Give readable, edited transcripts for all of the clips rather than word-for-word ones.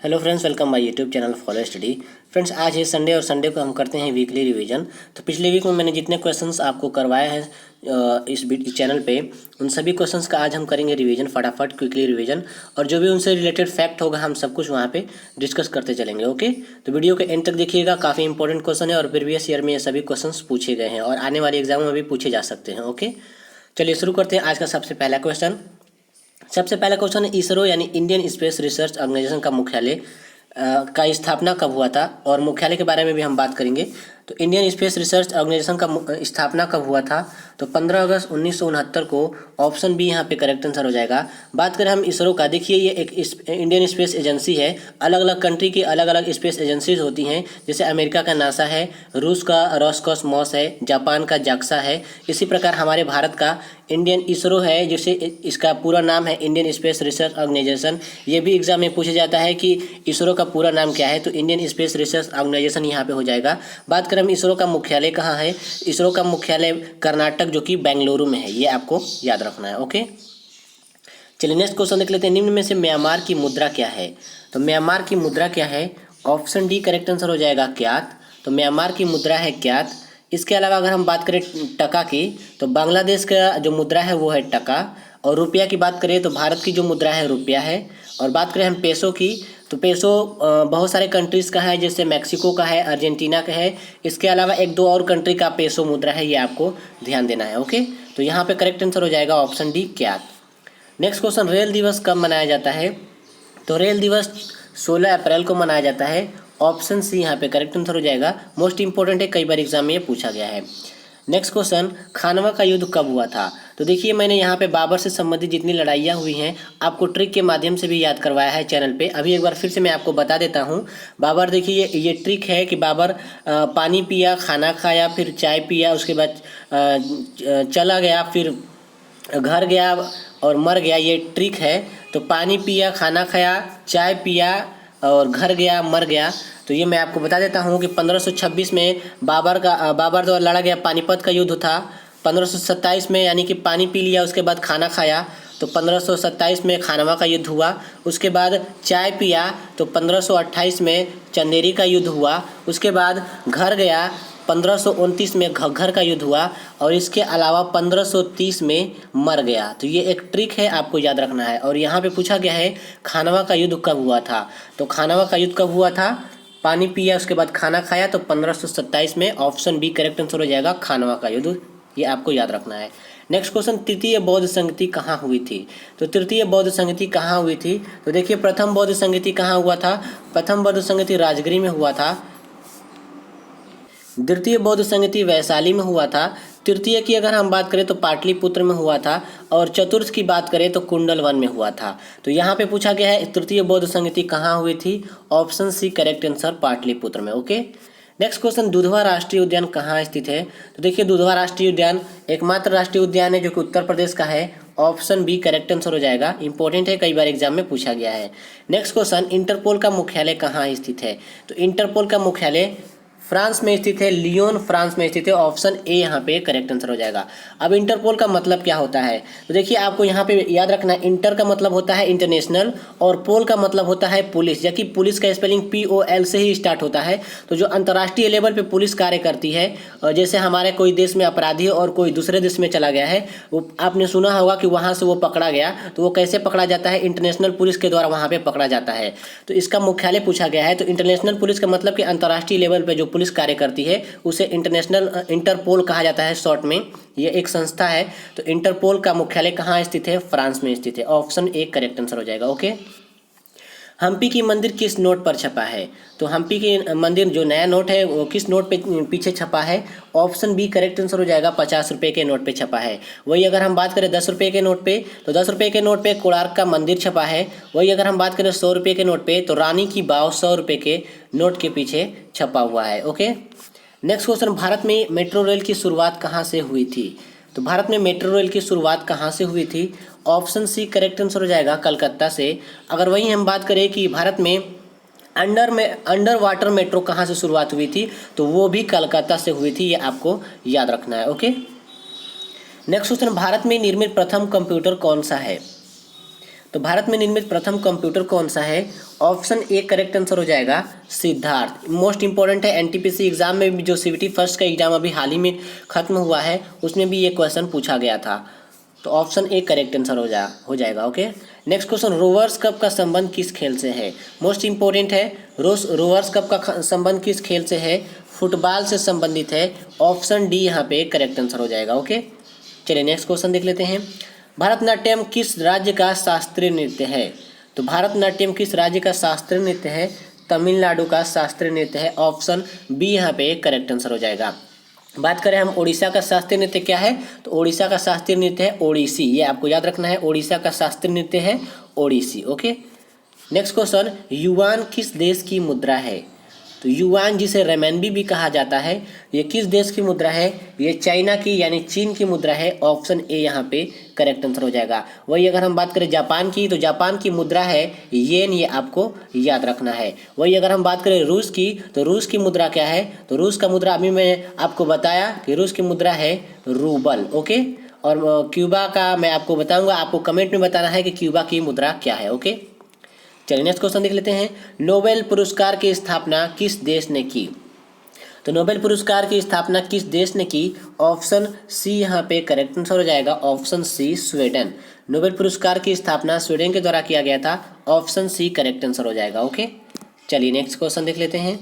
Hello friends, welcome my YouTube channel follow study. Friends, आज है Sunday और Sunday को हम करते हैं वीकली रिवीजन। तो पिछले वीक में मैंने जितने क्वेश्चंस आपको करवाए हैं इस चैनल पे, उन सभी क्वेश्चंस का आज हम करेंगे रिवीजन, फटाफट क्विकली रिवीजन। और जो भी उनसे रिलेटेड फैक्ट होगा हम सब कुछ वहाँ पे डिस्कस करते चलेंगे। ओके, तो वीडियो के एंड तक देखिएगा, काफ़ी इंपॉर्टेंट क्वेश्चन है और प्रीवियस ईयर में ये सभी क्वेश्चन पूछे गए हैं और आने वाले एग्जाम में भी पूछे जा सकते हैं। ओके, चलिए शुरू करते हैं आज का सबसे पहला क्वेश्चन। सबसे पहला क्वेश्चन है, इसरो यानी इंडियन स्पेस रिसर्च ऑर्गेनाइजेशन का मुख्यालय का स्थापना कब हुआ था, और मुख्यालय के बारे में भी हम बात करेंगे। तो इंडियन स्पेस रिसर्च ऑर्गेनाइजेशन का स्थापना कब हुआ था, तो 15 अगस्त 1969 को। ऑप्शन बी यहाँ पे करेक्ट आंसर हो जाएगा। बात करें हम इसरो का, देखिए ये एक इंडियन स्पेस एजेंसी है। अलग अलग कंट्री की अलग अलग स्पेस एजेंसीज होती हैं, जैसे अमेरिका का नासा है, रूस का रॉसकॉस्मॉस है, जापान का जाक्सा है। इसी प्रकार हमारे भारत का इंडियन इसरो है, जिसे इसका पूरा नाम है इंडियन स्पेस रिसर्च ऑर्गेनाइजेशन। ये भी एग्जाम में पूछा जाता है कि इसरो का पूरा नाम क्या है, तो इंडियन स्पेस रिसर्च ऑर्गेनाइजेशन यहाँ पे हो जाएगा। बात करें हम इसरो का मुख्यालय कहाँ है, इसरो का मुख्यालय कर्नाटक जो कि बेंगलुरु में है, ये आपको याद रखना है। ओके, चलिए नेक्स्ट क्वेश्चन देख लेते हैं। निम्न में से म्यांमार की मुद्रा क्या है, तो म्यांमार की मुद्रा क्या है, ऑप्शन डी करेक्ट आंसर हो जाएगा क्यात। तो म्यांमार की मुद्रा है क्यात। इसके अलावा अगर हम बात करें टका की, तो बांग्लादेश का जो मुद्रा है वो है टका। और रुपया की बात करें तो भारत की जो मुद्रा है रुपया है। और बात करें हम पेसो की, तो पेसो बहुत सारे कंट्रीज़ का है, जैसे मैक्सिको का है, अर्जेंटीना का है। इसके अलावा एक दो और कंट्री का पेसो मुद्रा है, ये आपको ध्यान देना है। ओके, तो यहाँ पे करेक्ट आंसर हो जाएगा option D क्यात। Next question, rail दिवस कब मनाया जाता है, तो रेल दिवस 16 अप्रैल को मनाया जाता है। ऑप्शन सी यहाँ पे करेक्ट आंसर हो जाएगा। मोस्ट इंपॉर्टेंट है, कई बार एग्जाम में ये पूछा गया है। नेक्स्ट क्वेश्चन, खानवा का युद्ध कब हुआ था, तो देखिए मैंने यहाँ पे बाबर से संबंधित जितनी लड़ाइयाँ हुई हैं आपको ट्रिक के माध्यम से भी याद करवाया है चैनल पे। अभी एक बार फिर से मैं आपको बता देता हूँ। बाबर, देखिए ये ट्रिक है कि बाबर पानी पिया, खाना खाया, फिर चाय पिया, उसके बाद चला गया, फिर घर गया और मर गया, ये ट्रिक है। तो पानी पिया, खाना खाया, चाय पिया और घर गया, मर गया। तो ये मैं आपको बता देता हूँ कि 1526 में बाबर द्वारा लड़ा गया पानीपत का युद्ध था। 1527 में यानी कि पानी पी लिया, उसके बाद खाना खाया, तो 1527 में खानवा का युद्ध हुआ। उसके बाद चाय पिया, तो 1528 में चंदेरी का युद्ध हुआ। उसके बाद घर गया, 1529 में घग्घर का युद्ध हुआ। और इसके अलावा 1530 में मर गया। तो ये एक ट्रिक है, आपको याद रखना है। और यहाँ पे पूछा गया है खानवा का युद्ध कब हुआ था, तो खानवा का युद्ध कब हुआ था, पानी पिया उसके बाद खाना खाया, तो 1527 में। ऑप्शन बी करेक्ट आंसर हो जाएगा, खानवा का युद्ध, ये आपको याद रखना है। नेक्स्ट क्वेश्चन, तृतीय बौद्ध संगति कहाँ हुई थी, तो तृतीय बौद्ध संगति कहाँ हुई थी, तो देखिए प्रथम बौद्ध संगति कहाँ हुआ था, प्रथम बौद्ध संगति राजगिरी में हुआ था। द्वितीय बौद्ध संगति वैशाली में हुआ था। तृतीय की अगर हम बात करें तो पाटलिपुत्र में हुआ था। और चतुर्थ की बात करें तो कुंडलवन में हुआ था। तो यहाँ पे पूछा गया है तृतीय बौद्ध संगति कहाँ हुई थी, option C correct answer Pataliputra में। ओके, नेक्स्ट क्वेश्चन, दुधवा राष्ट्रीय उद्यान कहाँ स्थित है, तो देखिए दुधवा राष्ट्रीय उद्यान एकमात्र राष्ट्रीय उद्यान है जो कि उत्तर प्रदेश का है। ऑप्शन बी करेक्ट आंसर हो जाएगा, इंपॉर्टेंट है, कई बार एग्जाम में पूछा गया है। नेक्स्ट क्वेश्चन, इंटरपोल का मुख्यालय कहाँ स्थित है, तो इंटरपोल का मुख्यालय फ्रांस में स्थित है, लियोन फ्रांस में स्थित है। ऑप्शन ए यहाँ पे करेक्ट आंसर हो जाएगा। अब इंटरपोल का मतलब क्या होता है, तो देखिए आपको यहाँ पे याद रखना है, इंटर का मतलब होता है इंटरनेशनल और पोल का मतलब होता है पुलिस, जबकि पुलिस का स्पेलिंग POL से ही स्टार्ट होता है। तो जो अंतर्राष्ट्रीय लेवल पे पुलिस कार्य करती है, जैसे हमारे कोई देश में अपराधी और कोई दूसरे देश में चला गया है, वो आपने सुना होगा कि वहाँ से वो पकड़ा गया, तो वो कैसे पकड़ा जाता है, इंटरनेशनल पुलिस के द्वारा वहाँ पे पकड़ा जाता है। तो इसका मुख्यालय पूछा गया है। तो इंटरनेशनल पुलिस का मतलब कि अंतर्राष्ट्रीय लेवल पे जो पुलिस कार्य करती है उसे इंटरपोल कहा जाता है शॉर्ट में। ये एक संस्था है। तो इंटरपोल का मुख्यालय कहाँ स्थित है, फ्रांस में स्थित है। ऑप्शन ए करेक्ट आंसर हो जाएगा। ओके, हम्पी की मंदिर किस नोट पर छपा है, तो हम्पी की मंदिर जो नया नोट है वो किस नोट पे पीछे छपा है। ऑप्शन बी करेक्ट आंसर हो जाएगा, 50 रुपये के नोट पे छपा है। वही अगर हम बात करें 10 रुपये के नोट पे, तो 10 रुपये के नोट पे कोणार्क का मंदिर छपा है। वही अगर हम बात करें 100 रुपये के नोट पे, तो रानी की बाव 100 रुपये के नोट के पीछे छपा हुआ है। ओके, नेक्स्ट क्वेश्चन, भारत में मेट्रो रेल की शुरुआत कहाँ से हुई थी, तो भारत में मेट्रो रेल की शुरुआत कहाँ से हुई थी। ऑप्शन सी करेक्ट आंसर हो जाएगा, कलकत्ता से। अगर वहीं हम बात करें कि भारत में अंडर वाटर मेट्रो कहाँ से शुरुआत हुई थी, तो वो भी कलकत्ता से हुई थी, ये आपको याद रखना है। ओके, नेक्स्ट क्वेश्चन, भारत में निर्मित प्रथम कंप्यूटर कौन सा है, तो भारत में निर्मित प्रथम कंप्यूटर कौन सा है। ऑप्शन ए करेक्ट आंसर हो जाएगा सिद्धार्थ। मोस्ट इंपॉर्टेंट है, एनटीपीसी एग्जाम में भी जो सीबीटी फर्स्ट का एग्जाम अभी हाल ही में खत्म हुआ है उसमें भी ये क्वेश्चन पूछा गया था। तो ऑप्शन ए करेक्ट आंसर हो जाएगा। Okay, next question, Rovers Cup का संबंध किस खेल से है? मोस्ट इंपॉर्टेंट है, रोवर्स कप का संबंध किस खेल से है? फुटबॉल से संबंधित है। ऑप्शन डी यहाँ पे करेक्ट आंसर हो जाएगा। ओके, चलिए नेक्स्ट क्वेश्चन देख लेते हैं। भारतनाट्यम किस राज्य का शास्त्रीय नृत्य है? तो भारतनाट्यम किस राज्य का शास्त्रीय नृत्य है? तमिलनाडु का शास्त्रीय नृत्य है। ऑप्शन बी यहाँ पे करेक्ट आंसर हो जाएगा। बात करें हम उड़ीसा का शास्त्रीय नृत्य क्या है, तो उड़ीसा का शास्त्रीय नृत्य है ओडिसी। ये आपको याद रखना है, उड़ीसा का शास्त्रीय नृत्य है Odissi. Okay, next question, yuan किस देश की मुद्रा है? तो युआन जिसे रेमनबी भी कहा जाता है, ये किस देश की मुद्रा है? ये चाइना की यानी चीन की मुद्रा है। ऑप्शन ए यहाँ पे करेक्ट आंसर हो जाएगा। वही अगर हम बात करें जापान की, तो जापान की मुद्रा है येन, ये आपको याद रखना है। वही अगर हम बात करें रूस की, तो रूस की मुद्रा क्या है? तो रूस का मुद्रा अभी मैं आपको बताया कि रूस की मुद्रा है रूबल। ओके, और क्यूबा का मैं आपको बताऊँगा, आपको कमेंट में बताना है कि क्यूबा की मुद्रा क्या है। ओके, चलिए नेक्स्ट क्वेश्चन देख लेते हैं। नोबेल पुरस्कार की स्थापना किस देश ने की? तो नोबेल पुरस्कार की स्थापना किस देश ने की? ऑप्शन सी यहाँ पे करेक्ट आंसर हो जाएगा। Option C Sweden. नोबेल पुरस्कार की स्थापना स्वीडन के द्वारा किया गया था। ऑप्शन सी करेक्ट आंसर हो जाएगा। ओके, चलिए नेक्स्ट क्वेश्चन देख लेते हैं।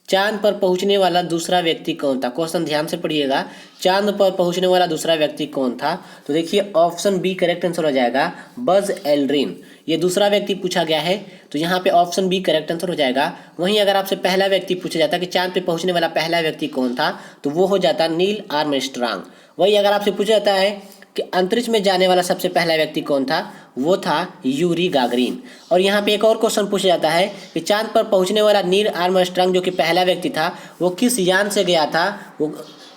चांद पर पहुंचने वाला दूसरा व्यक्ति कौन था? क्वेश्चन ध्यान से पढ़िएगा, चांद पर पहुंचने वाला दूसरा व्यक्ति कौन था? तो देखिए ऑप्शन बी करेक्ट आंसर हो जाएगा, बज एल्ड्रिन। ये दूसरा व्यक्ति पूछा गया है, तो यहाँ पे ऑप्शन बी करेक्ट आंसर हो जाएगा। वहीं अगर आपसे पहला व्यक्ति पूछा जाता कि चांद पे पहुंचने वाला पहला व्यक्ति कौन था, तो वो हो जाता नील आर्मस्ट्रांग। वही अगर आपसे पूछा जाता है कि अंतरिक्ष में जाने वाला सबसे पहला व्यक्ति कौन था, वो था यूरी गागरिन। और यहाँ पे एक और क्वेश्चन पूछा जाता है कि चांद पर पहुंचने वाला नील आर्मस्ट्रांग जो कि पहला व्यक्ति था, वो किस यान से गया था? वो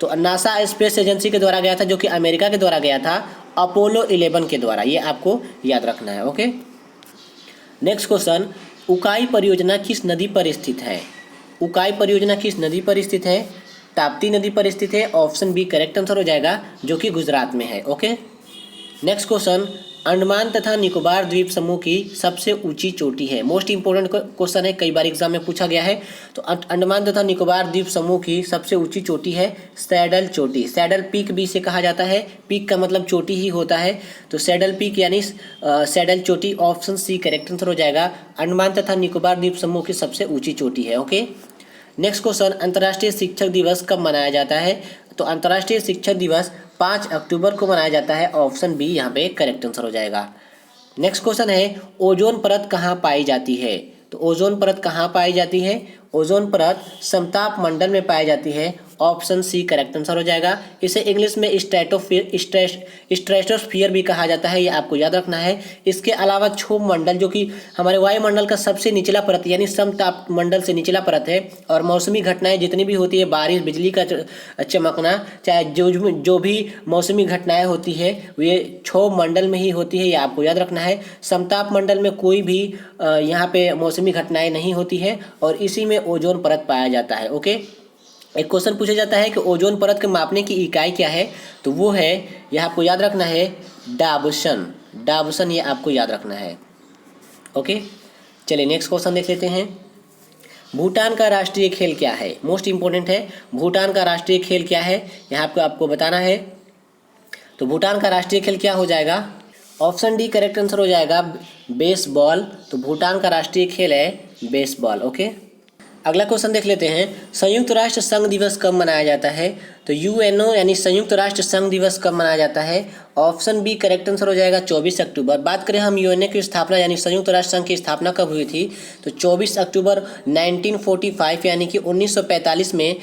तो नासा स्पेस एजेंसी के द्वारा गया था, जो कि अमेरिका के द्वारा गया था, अपोलो 11 के द्वारा। ये आपको याद रखना है। ओके, नेक्स्ट क्वेश्चन, उकाई परियोजना किस नदी पर स्थित है? उकाई परियोजना किस नदी पर स्थित है? ताप्ती नदी पर स्थित है। ऑप्शन बी करेक्ट आंसर हो जाएगा, जो कि गुजरात में है। ओके, नेक्स्ट क्वेश्चन, अंडमान तथा निकोबार द्वीप समूह की सबसे ऊंची चोटी है। मोस्ट इंपोर्टेंट क्वेश्चन है, कई बार एग्जाम में पूछा गया है। तो अंडमान तथा निकोबार द्वीप समूह की सबसे ऊंची चोटी है सैडल चोटी। सैडल पीक भी इसे कहा जाता है, पीक का मतलब चोटी ही होता है। तो सैडल पीक यानी सैडल चोटी। ऑप्शन सी करेक्ट आंसर हो जाएगा, अंडमान तथा निकोबार द्वीप समूह की सबसे ऊंची चोटी है। ओके, नेक्स्ट क्वेश्चन, अंतर्राष्ट्रीय शिक्षक दिवस कब मनाया जाता है? तो अंतर्राष्ट्रीय शिक्षक दिवस 5 अक्टूबर को मनाया जाता है। ऑप्शन बी यहाँ पे करेक्ट आंसर हो जाएगा। नेक्स्ट क्वेश्चन है, ओजोन परत कहाँ पाई जाती है? तो ओजोन परत कहाँ पाई जाती है? ओजोन परत समताप मंडल में पाई जाती है। ऑप्शन सी करेक्ट आंसर हो जाएगा। इसे इंग्लिश में स्ट्रेटोस्फीयर भी कहा जाता है, ये आपको याद रखना है। इसके अलावा क्षोभ मंडल, जो कि हमारे वायुमंडल का सबसे निचला परत यानी समताप मंडल से निचला परत है, और मौसमी घटनाएं जितनी भी होती है, बारिश, बिजली का चमकना, चाहे जो भी मौसमी घटनाएं होती है वे क्षोभ मंडल में ही होती है, ये आपको याद रखना है। समताप मंडल में कोई भी यहाँ पे मौसमी घटनाएं नहीं होती है, और इसी में ओजोन परत पाया जाता है। ओके, एक क्वेश्चन पूछा जाता है कि ओजोन परत के मापने की इकाई क्या है? तो वो है, यह आपको याद रखना है, डाबसन। डाबसन ये आपको याद रखना है। ओके, चलिए नेक्स्ट क्वेश्चन देख लेते हैं। भूटान का राष्ट्रीय खेल क्या है? मोस्ट इंपोर्टेंट है, भूटान का राष्ट्रीय खेल क्या है, यहाँ आपको बताना है। तो भूटान का राष्ट्रीय खेल क्या हो जाएगा? ऑप्शन डी करेक्ट आंसर हो जाएगा, बेसबॉल। तो भूटान का राष्ट्रीय खेल है बेसबॉल। ओके, अगला क्वेश्चन देख लेते हैं। संयुक्त राष्ट्र संघ दिवस कब मनाया जाता है? तो यूएनओ यानी संयुक्त राष्ट्र संघ दिवस कब मनाया जाता है? ऑप्शन बी करेक्ट आंसर हो जाएगा, 24 अक्टूबर। बात करें हम यूएनओ की स्थापना यानी संयुक्त राष्ट्र संघ की स्थापना कब हुई थी? तो 24 अक्टूबर 1945 यानी कि 1945 में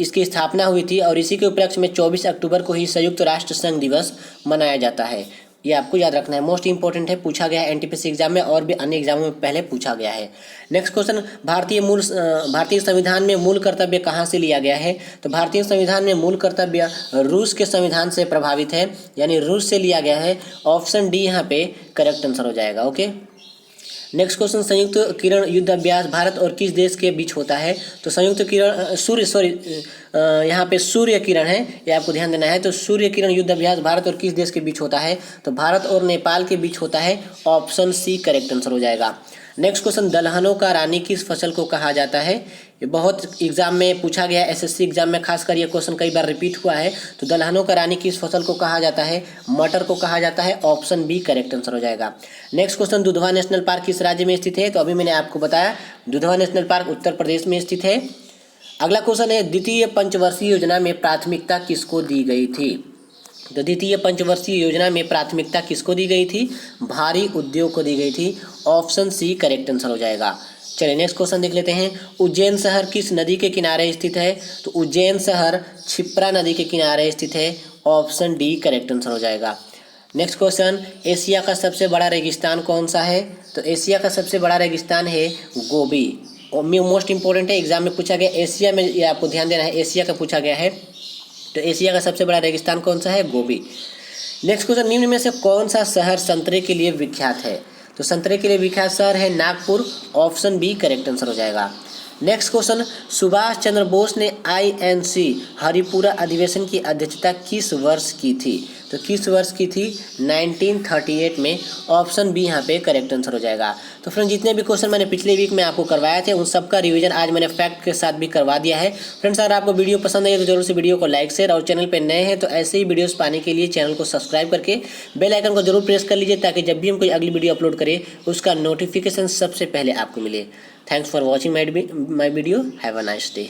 इसकी स्थापना हुई थी, और इसी के उपलक्ष्य में 24 अक्टूबर को ही संयुक्त राष्ट्र संघ दिवस मनाया जाता है। ये आपको याद रखना है, मोस्ट इंपॉर्टेंट है, पूछा गया है एनटीपीसी एग्जाम में, और भी अन्य एग्जामों में पहले पूछा गया है। नेक्स्ट क्वेश्चन, भारतीय संविधान में मूल कर्तव्य कहाँ से लिया गया है? तो भारतीय संविधान में मूल कर्तव्य रूस के संविधान से प्रभावित है, यानी रूस से लिया गया है। ऑप्शन डी यहाँ पे करेक्ट आंसर हो जाएगा। ओके, नेक्स्ट क्वेश्चन, संयुक्त किरण युद्ध अभ्यास भारत और किस देश के बीच होता है? तो संयुक्त किरण यहाँ पे सूर्य किरण है, ये आपको ध्यान देना है। तो सूर्य किरण युद्ध अभ्यास भारत और किस देश के बीच होता है? तो भारत और नेपाल के बीच होता है। ऑप्शन सी करेक्ट आंसर हो जाएगा। नेक्स्ट क्वेश्चन, दलहनों का रानी किस फसल को कहा जाता है? ये बहुत एग्जाम में पूछा गया, एसएससी एग्जाम में खासकर ये क्वेश्चन कई बार रिपीट हुआ है। तो दलहनों का रानी किस फसल को कहा जाता है? मटर को कहा जाता है। ऑप्शन बी करेक्ट आंसर हो जाएगा। Next question, Dudhwa national park किस राज्य में स्थित है? तो अभी मैंने आपको बताया दुधवा नेशनल पार्क उत्तर प्रदेश में स्थित है। अगला क्वेश्चन है, द्वितीय पंचवर्षीय योजना में प्राथमिकता किसको दी गई थी? तो द्वितीय पंचवर्षीय योजना में प्राथमिकता किसको दी गई थी? भारी उद्योग को दी गई थी। ऑप्शन सी करेक्ट आंसर हो जाएगा। चलिए नेक्स्ट क्वेश्चन देख लेते हैं। उज्जैन शहर किस नदी के किनारे स्थित है? तो उज्जैन शहर क्षिप्रा नदी के किनारे स्थित है। ऑप्शन डी करेक्ट आंसर हो जाएगा। नेक्स्ट क्वेश्चन, एशिया का सबसे बड़ा रेगिस्तान कौन सा है? तो एशिया का सबसे बड़ा रेगिस्तान है गोबी। और मोस्ट इंपॉर्टेंट है, एग्जाम में पूछा गया एशिया में, ये आपको ध्यान देना है, एशिया का पूछा गया है। तो एशिया का सबसे बड़ा रेगिस्तान कौन सा है? गोबी। नेक्स्ट क्वेश्चन, निम्न में से कौन सा शहर संतरे के लिए विख्यात है? तो संतरे के लिए विख्यात शहर है Nagpur. Option B correct answer हो जाएगा। नेक्स्ट क्वेश्चन, सुभाष चंद्र बोस ने INC हरिपुरा अधिवेशन की अध्यक्षता किस वर्ष की थी? तो किस वर्ष की थी? 1938 में। ऑप्शन बी यहाँ पे करेक्ट आंसर हो जाएगा। तो फ्रेंड्स, जितने भी क्वेश्चन मैंने पिछले वीक में आपको करवाए थे उन सबका रिवीजन आज मैंने फैक्ट के साथ भी करवा दिया है। फ्रेंड्स, अगर आपको वीडियो पसंद आई तो जरूर से वीडियो को लाइक, शेयर, और चैनल पर नए हैं तो ऐसे ही वीडियोस पाने के लिए चैनल को सब्सक्राइब करके बेल आइकन को जरूर प्रेस कर लीजिए, ताकि जब भी हम कोई अगली वीडियो अपलोड करें उसका नोटिफिकेशन सबसे पहले आपको मिले। Thanks for watching my video. Have a nice day.